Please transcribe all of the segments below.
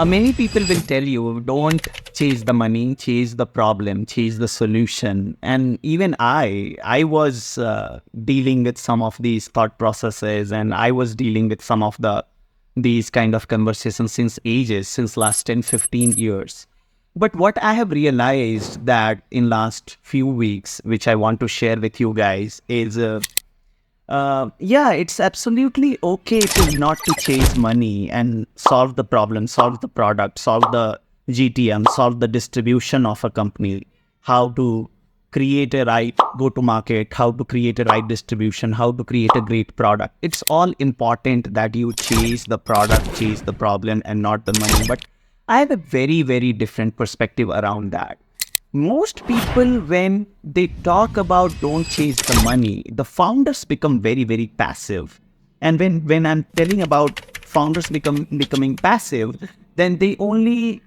Many people will tell you, don't chase the money, chase the problem, chase the solution. And even I was dealing with some of these thought processes, and I was dealing with some of these kind of conversations since ages, since last 10, 15 years. But what I have realized that in last few weeks, which I want to share with you guys, is yeah, it's absolutely okay to not to chase money and solve the problem, solve the product, solve the GTM, solve the distribution of a company, how to create a right go-to-market, how to create a right distribution, how to create a great product. It's all important that you chase the product, chase the problem, and not the money. But I have a very, very different perspective around that. Most people, when they talk about don't chase the money, the founders become very, very passive. And when I'm telling about founders becoming passive, then they only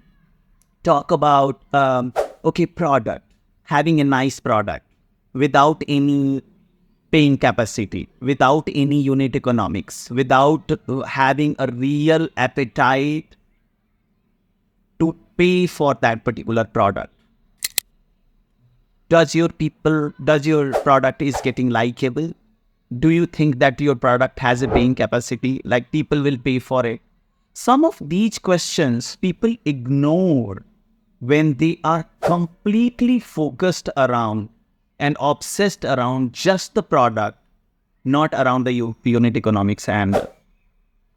talk about okay, product, having a nice product without any paying capacity, without any unit economics, without having a real appetite to pay for that particular product. Does your product is getting likable? Do you think that your product has a paying capacity, like people will pay for it? Some of these questions people ignore when they are completely focused around and obsessed around just the product, not around the unit economics and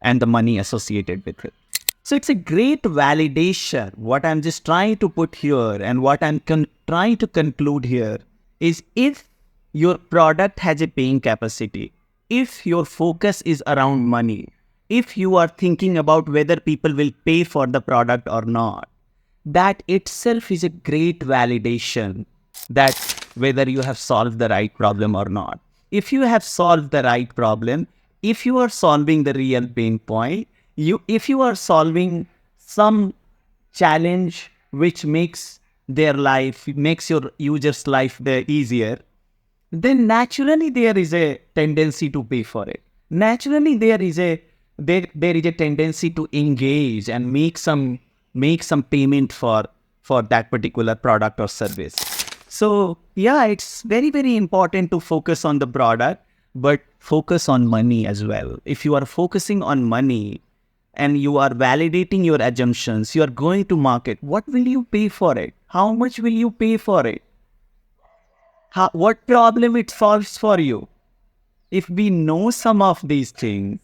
the money associated with it. So it's a great validation. What I'm just trying to put here and what I'm trying to conclude here is, if your product has a paying capacity, if your focus is around money, if you are thinking about whether people will pay for the product or not, that itself is a great validation that whether you have solved the right problem or not. If you have solved the right problem, if you are solving the real pain point, if you are solving some challenge which makes your users' life easier, then naturally there is a tendency to pay for it. Naturally there is a tendency to engage and make some payment for that particular product or service. So yeah, it's very, very important to focus on the product, but focus on money as well. If you are focusing on money and you are validating your assumptions, you are going to market, what will you pay for it? How much will you pay for it? What problem it solves for you? If we know some of these things,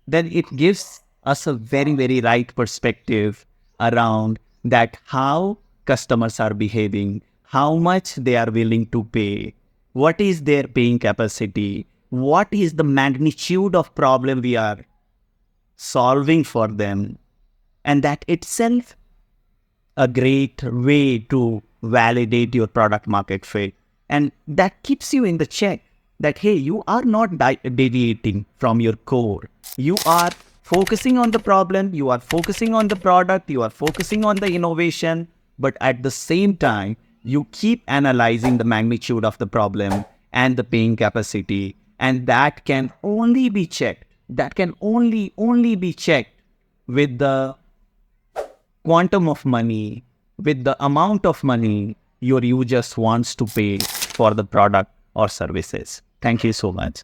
then it gives us a very, very right perspective around that, how customers are behaving, how much they are willing to pay, what is their paying capacity, what is the magnitude of problem we are solving for them. And that itself a great way to validate your product market fit. And that keeps you in the check that, hey, you are not deviating from your core. You are focusing on the problem, you are focusing on the product, you are focusing on the innovation, but at the same time, you keep analyzing the magnitude of the problem and the paying capacity. And that can only be checked. That can only be checked with the quantum of money, with the amount of money your users wants to pay for the product or services. Thank you so much.